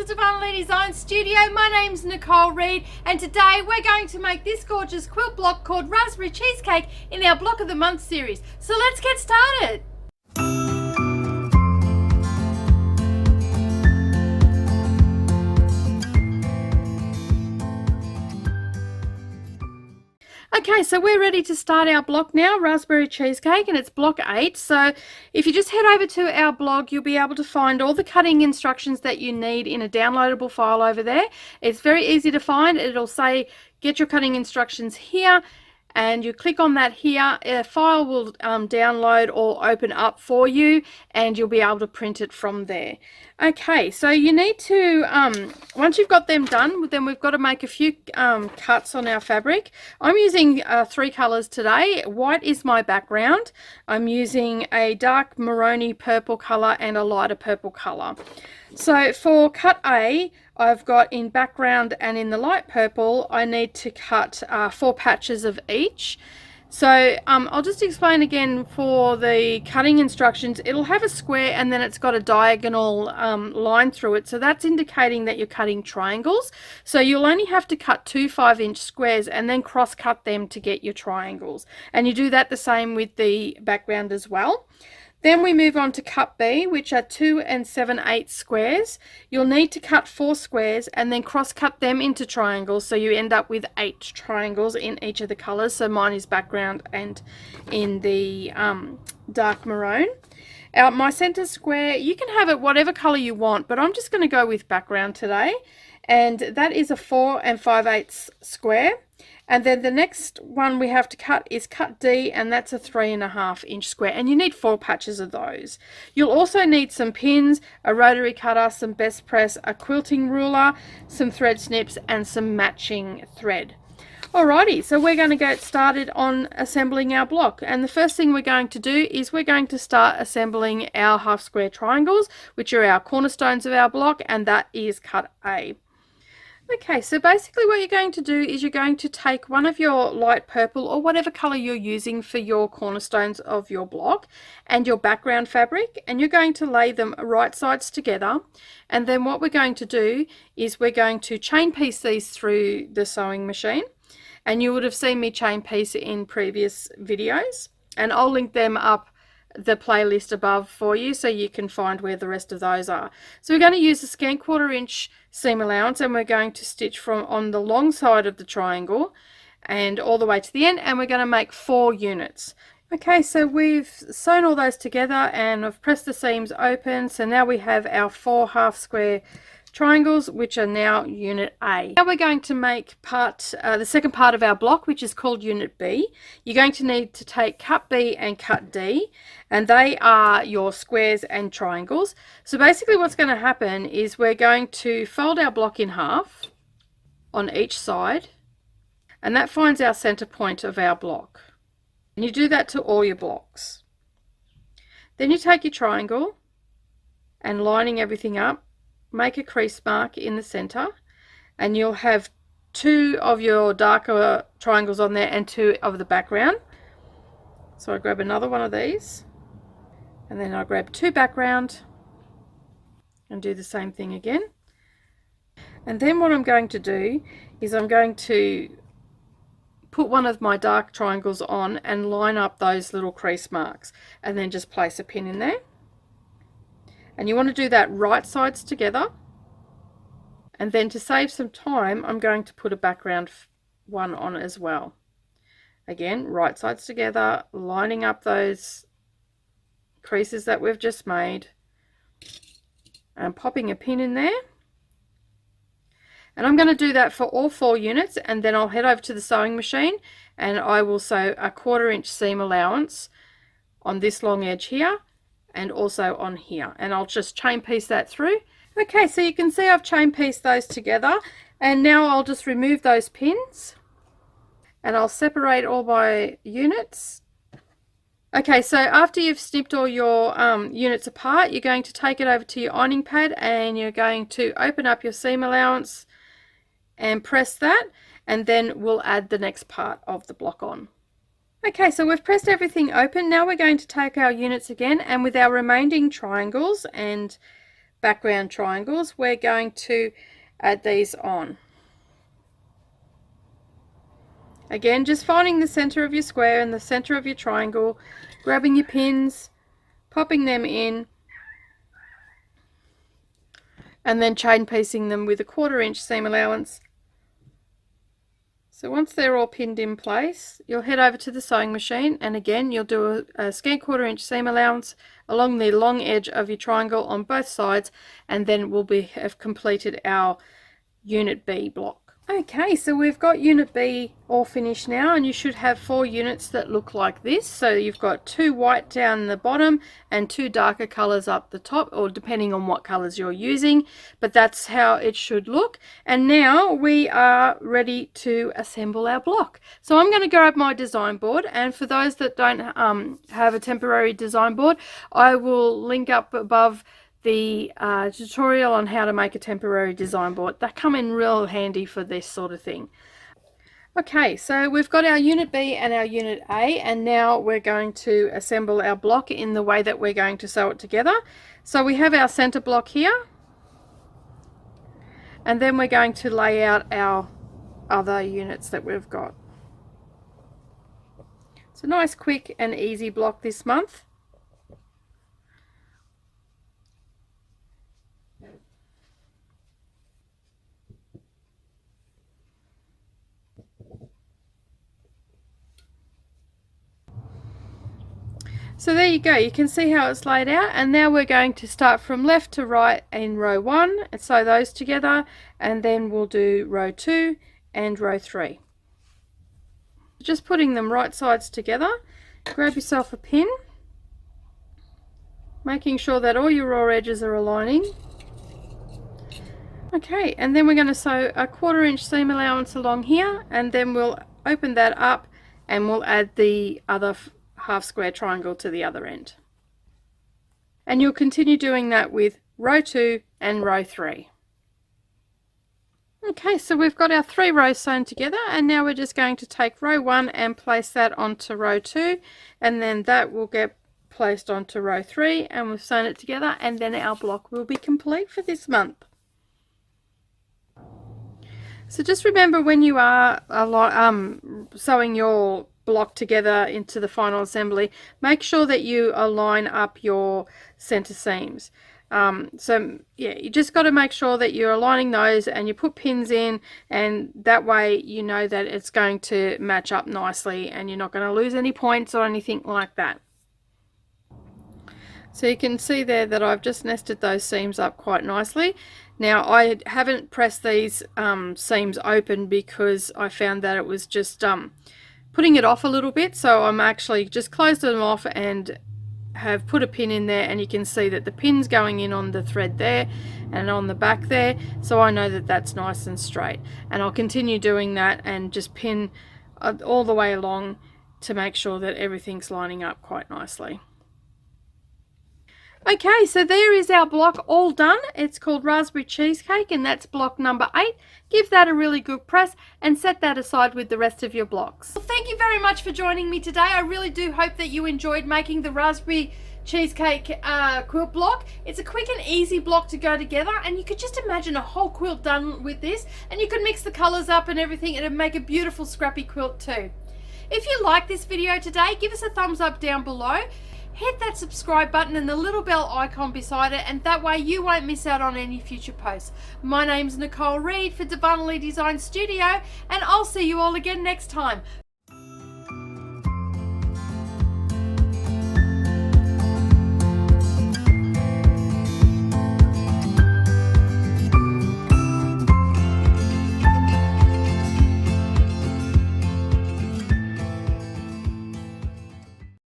to Darvanalee Design Studio. My name's Nicole Reed and today we're going to make this gorgeous quilt block called Raspberry Cheesecake in our Block of the Month series. So let's get started. Okay, so we're ready to start our block now, Raspberry Cheesecake, and it's block 8. So if you just head over to our blog, you'll be able to find all the cutting instructions that you need in a downloadable file over there. It's very easy to find. It'll say get your cutting instructions here, and you click on that here. A file will download or open up for you, and you'll be able to print it from there. Okay, so you need to, once you've got them done, then we've got to make a few cuts on our fabric. I'm using 3 colors today. White is my background. I'm using a dark maroony purple color and a lighter purple color. So for cut A, I've got in background and in the light purple, I need to cut 4 patches of each. So I'll just explain again for the cutting instructions. It'll have a square and then it's got a diagonal line through it. So that's indicating that you're cutting triangles. So you'll only have to cut 2 5-inch squares and then cross cut them to get your triangles. And you do that the same with the background as well. Then we move on to cut B, which are 2 7/8 squares. You'll need to cut 4 squares and then cross cut them into triangles, so you end up with 8 triangles in each of the colors. So mine is background and in the dark maroon. My center square, you can have it whatever color you want, but I'm just going to go with background today, and that is a 4 5/8 square. And then the next one we have to cut is cut D, and that's a 3 1/2-inch square, and you need 4 patches of those. You'll also need some pins, a rotary cutter, some best press, a quilting ruler, some thread snips, and some matching thread. Alrighty, so we're going to get started on assembling our block, and the first thing we're going to do is we're going to start assembling our half square triangles, which are our cornerstones of our block, and that is cut A. Okay, so basically what you're going to do is you're going to take one of your light purple or whatever color you're using for your cornerstones of your block and your background fabric, and you're going to lay them right sides together. And then what we're going to do is we're going to chain piece these through the sewing machine, and you would have seen me chain piece in previous videos, and I'll link them up the playlist above for you so you can find where the rest of those are. So we're going to use a scant 1/4 inch seam allowance, and we're going to stitch from on the long side of the triangle and all the way to the end, and we're going to make 4 units. Okay, so we've sewn all those together and I've pressed the seams open, so now we have our 4 half square triangles, which are now unit A. Now we're going to make the second part of our block, which is called unit B. You're going to need to take cut B and cut D, and they are your squares and triangles. So basically what's going to happen is we're going to fold our block in half on each side, and that finds our center point of our block. And you do that to all your blocks. Then you take your triangle and lining everything up, make a crease mark in the center, and you'll have 2 of your darker triangles on there and 2 of the background. So I grab another one of these, and then I grab 2 background and do the same thing again. And then what I'm going to do is I'm going to put one of my dark triangles on and line up those little crease marks, and then just place a pin in there. And you want to do that right sides together. And then to save some time, I'm going to put a background one on as well. Again, right sides together, lining up those creases that we've just made, and popping a pin in there. And I'm going to do that for all 4 units, and then I'll head over to the sewing machine and I will sew a 1/4 inch seam allowance on this long edge here, and also on here, and I'll just chain piece that through. Okay, so you can see I've chain pieced those together, and now I'll just remove those pins and I'll separate all my units. Okay, so after you've snipped all your units apart, you're going to take it over to your ironing pad, and you're going to open up your seam allowance and press that, and then we'll add the next part of the block on. Okay, so we've pressed everything open. Now we're going to take our units again, and with our remaining triangles and background triangles, we're going to add these on. Again, just finding the center of your square and the center of your triangle, grabbing your pins, popping them in, and then chain piecing them with a 1/4 inch seam allowance. So once they're all pinned in place, you'll head over to the sewing machine, and again you'll do a scant 1/4 inch seam allowance along the long edge of your triangle on both sides, and then we'll have completed our Unit B block. Okay, so we've got Unit B all finished now, and you should have 4 units that look like this. So you've got 2 white down the bottom and 2 darker colors up the top, or depending on what colors you're using, but that's how it should look. And now we are ready to assemble our block. So I'm going to grab my design board, and for those that don't have a temporary design board, I will link up above the tutorial on how to make a temporary design board. They come in real handy for this sort of thing. Okay, so we've got our Unit B and our Unit A, and now we're going to assemble our block in the way that we're going to sew it together. So we have our center block here, and then we're going to lay out our other units that we've got. It's a nice, quick and easy block this month. So there you go, you can see how it's laid out, and now we're going to start from left to right in row 1 and sew those together, and then we'll do row 2 and row 3. Just putting them right sides together, grab yourself a pin, making sure that all your raw edges are aligning. Okay, and then we're going to sew a 1/4 inch seam allowance along here, and then we'll open that up and we'll add the other half square triangle to the other end. And you'll continue doing that with row 2 and row 3. Okay, so we've got our 3 rows sewn together, and now we're just going to take row 1 and place that onto row 2, and then that will get placed onto row 3, and we've sewn it together, and then our block will be complete for this month. So just remember, when you are sewing your block together into the final assembly, make sure that you align up your center seams. So yeah, you just got to make sure that you're aligning those, and you put pins in, and that way you know that it's going to match up nicely and you're not going to lose any points or anything like that. So you can see there that I've just nested those seams up quite nicely. Now I haven't pressed these seams open because I found that it was just putting it off a little bit, so I'm actually just closed them off and have put a pin in there, and you can see that the pin's going in on the thread there and on the back there, so I know that that's nice and straight, and I'll continue doing that and just pin all the way along to make sure that everything's lining up quite nicely. Okay, so there is our block all done. It's called Raspberry Cheesecake, and that's block number 8. Give that a really good press and set that aside with the rest of your blocks. Well, thank you very much for joining me today. I really do hope that you enjoyed making the Raspberry Cheesecake quilt block. It's a quick and easy block to go together, and you could just imagine a whole quilt done with this, and you could mix the colors up and everything, and it'd make a beautiful scrappy quilt too. If you like this video today, give us a thumbs up down below. Hit that subscribe button and the little bell icon beside it, and that way you won't miss out on any future posts. My name's Nicole Reid for Darvanalee Design Studio, and I'll see you all again next time.